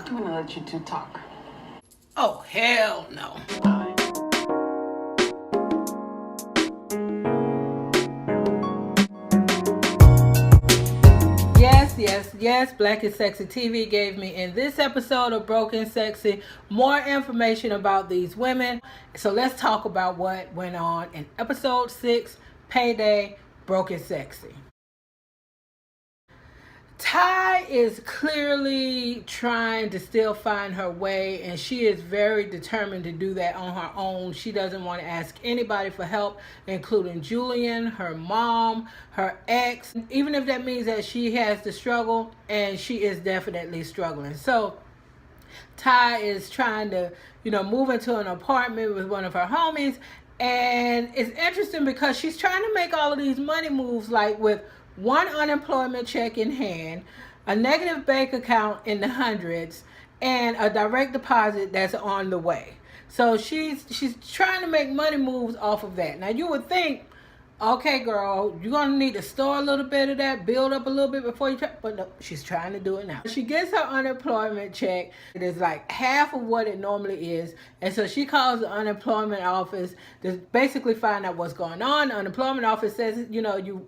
I'm gonna let you two talk. Oh, hell no. Yes, Black and Sexy TV gave me in this episode of Broken Sexy more information about these women. So let's talk about what went on in episode 6, Payday, Broken Sexy. Ty is clearly trying to still find her way, and she is very determined to do that on her own. She doesn't want to ask anybody for help, including Julian, her mom, her ex, even if that means that she has to struggle, and she is definitely struggling. So Ty is trying to, move into an apartment with one of her homies. And it's interesting because she's trying to make all of these money moves, like with one unemployment check in hand, a negative bank account in the hundreds, and a direct deposit that's on the way. So she's trying to make money moves off of that. Now you would think, okay, girl, you're going to need to store a little bit of that, build up a little bit before you try. But no, she's trying to do it now. She gets her unemployment check. It is like half of what it normally is. And so she calls the unemployment office to basically find out what's going on. The unemployment office says,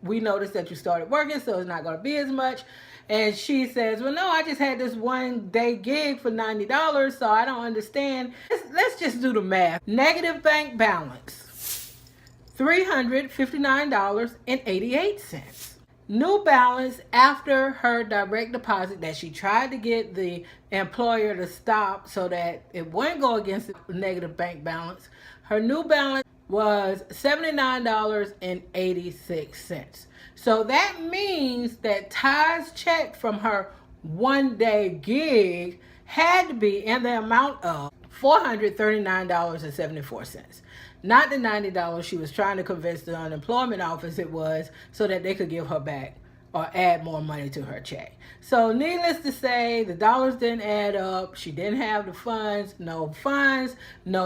we noticed that you started working, so it's not going to be as much. And she says, well, no, I just had this one day gig for $90, so I don't understand. Let's just do the math. Negative bank balance. $359.88. New balance after her direct deposit that she tried to get the employer to stop so that it wouldn't go against the negative bank balance. Her new balance was $79.86. So that means that Ty's check from her one-day gig had to be in the amount of $439.74. Not the $90 she was trying to convince the unemployment office it was, so that they could give her back or add more money to her check. So needless to say, the dollars didn't add up. She didn't have the funds, no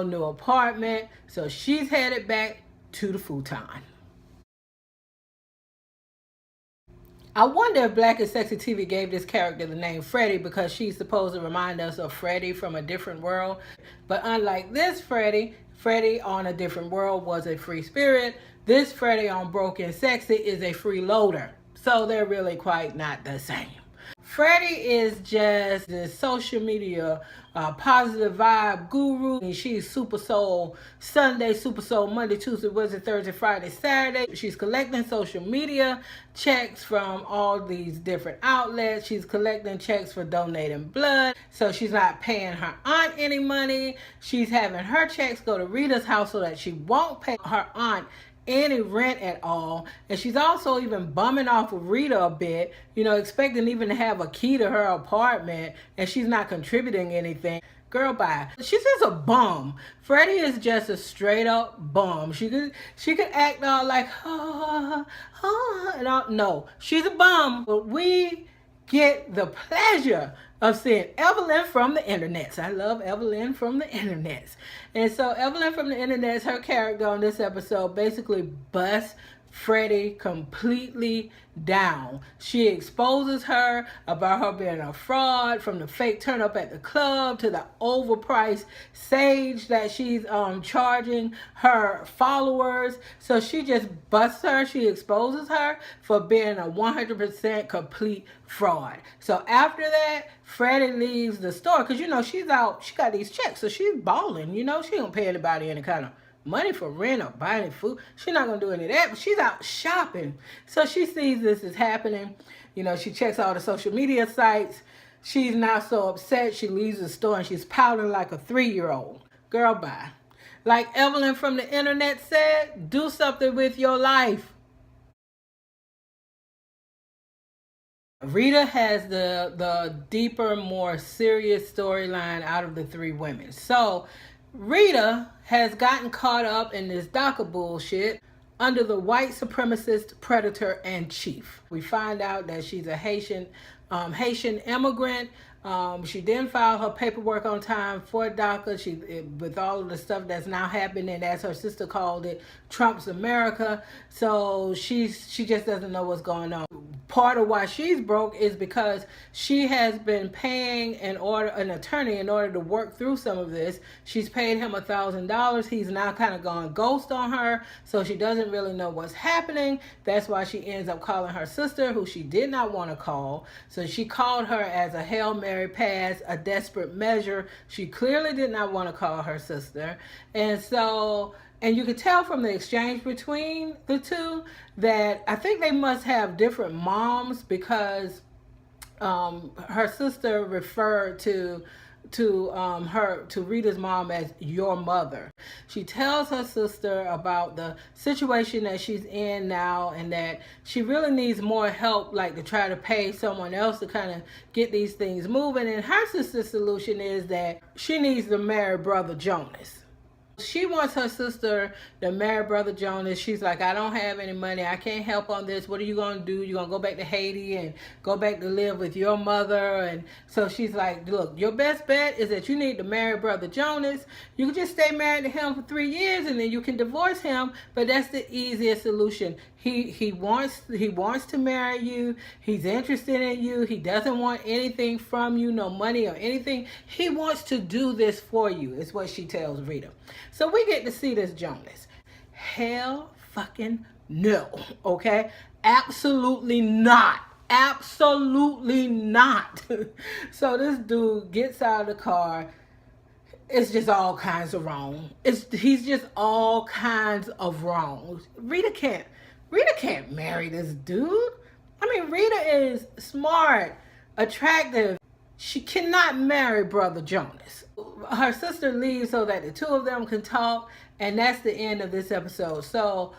new apartment. So she's headed back to the futon. I wonder if Black and Sexy TV gave this character the name Freddie because she's supposed to remind us of Freddie from a different world. But unlike this Freddie on a different world was a free spirit. This Freddie on Broken Sexy is a freeloader. So they're really quite not the same. Freddie is just the social media positive vibe guru. And she's Super Soul Sunday, Super Soul Monday, Tuesday, Wednesday, Thursday, Friday, Saturday. She's collecting social media checks from all these different outlets. She's collecting checks for donating blood. So she's not paying her aunt any money. She's having her checks go to Rita's house so that she won't pay her aunt any rent at all. And she's also even bumming off of Rita a bit, expecting even to have a key to her apartment, and she's not contributing anything. Girl, bye. She's just a bum. Freddie is just a straight up bum. She could act all like, and all. No, she's a bum. But we get the pleasure of seeing Evelyn from the internets. I love Evelyn from the internets. And so Evelyn from the internets, her character on this episode basically busts Freddie completely down. She exposes her about her being a fraud, from the fake turn up at the club to the overpriced sage that she's charging her followers. So she just busts her. She exposes her for being a 100% complete fraud. So after that, Freddie leaves the store because she's out. She got these checks, so she's balling. She don't pay anybody any kind of money for rent or buying food. She's not going to do any of that, but she's out shopping. So she sees this is happening. She checks all the social media sites. She's not so upset. She leaves the store and she's pouting like a 3-year-old. Girl, bye. Like Evelyn from the internet said, do something with your life. Rita has the deeper, more serious storyline out of the 3 women. So Rita has gotten caught up in this DACA bullshit under the white supremacist predator and chief. We find out that she's a Haitian immigrant. She didn't file her paperwork on time for DACA. With all of the stuff that's now happening, as her sister called it, Trump's America. So she just doesn't know what's going on. part of why she's broke is because she has been paying an attorney in order to work through some of this. She's paid him $1,000. He's now kind of gone ghost on her, so she doesn't really know what's happening. That's why she ends up calling her sister, who she did not want to call. So she called her as a Hail Mary pass, a desperate measure. She clearly did not want to call her sister. And you could tell from the exchange between the two that I think they must have different moms, because her sister referred to Rita's mom as your mother. She tells her sister about the situation that she's in now, and that she really needs more help, like to try to pay someone else to kind of get these things moving. And her sister's solution is that she needs to marry Brother Jonas. She wants her sister to marry Brother Jonas. She's like, I don't have any money. I can't help on this. What are you going to do? You're going to go back to Haiti and go back to live with your mother? And so she's like, look, your best bet is that you need to marry Brother Jonas. You can just stay married to him for 3 years and then you can divorce him. But that's the easiest solution. He wants to marry you. He's interested in you. He doesn't want anything from you, no money or anything. He wants to do this for you, is what she tells Rita. So we get to see this Jonas. Hell fucking no, okay? Absolutely not. Absolutely not. So this dude gets out of the car. It's just all kinds of wrong. He's just all kinds of wrong. Rita can't marry this dude. I mean, Rita is smart, attractive. She cannot marry Brother Jonas. Her sister leaves so that the two of them can talk, and that's the end of this episode. So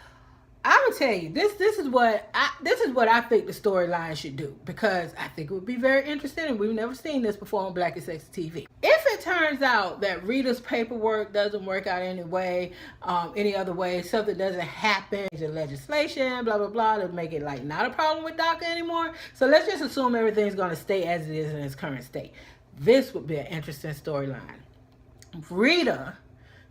I would tell you, this is what I think the storyline should do, because I think it would be very interesting, and we've never seen this before on Black and Sexy TV. If it turns out that Rita's paperwork doesn't work out any other way, something doesn't happen, the legislation, blah blah blah, to make it like not a problem with DACA anymore. So let's just assume everything's going to stay as it is in its current state. This would be an interesting storyline. Rita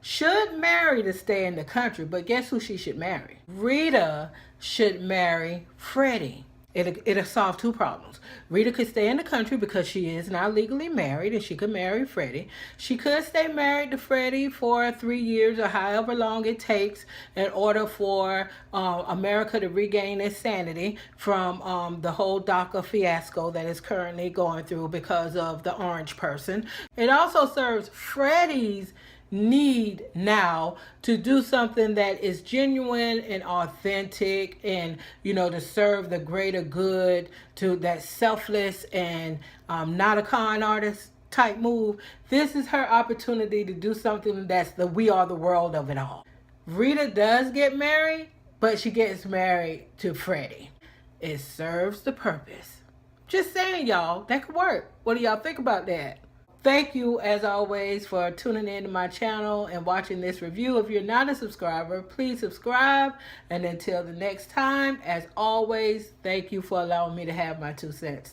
should marry to stay in the country, but guess who she should marry? Rita should marry Freddie. It'll solve two problems. Rita could stay in the country because she is now legally married, and she could marry Freddie. She could stay married to Freddie for 3 years or however long it takes in order for America to regain its sanity from the whole DACA fiasco that is currently going through because of the orange person. It also serves Freddie's need now to do something that is genuine and authentic, and to serve the greater good, to that selfless and not a con artist type move. This is her opportunity to do something that's the we are the world of it all. Rita does get married, but she gets married to Freddie. It serves the purpose. Just saying, y'all, that could work. What do y'all think about that? Thank you, as always, for tuning in to my channel and watching this review. If you're not a subscriber, please subscribe. And until the next time, as always, thank you for allowing me to have my 2 cents.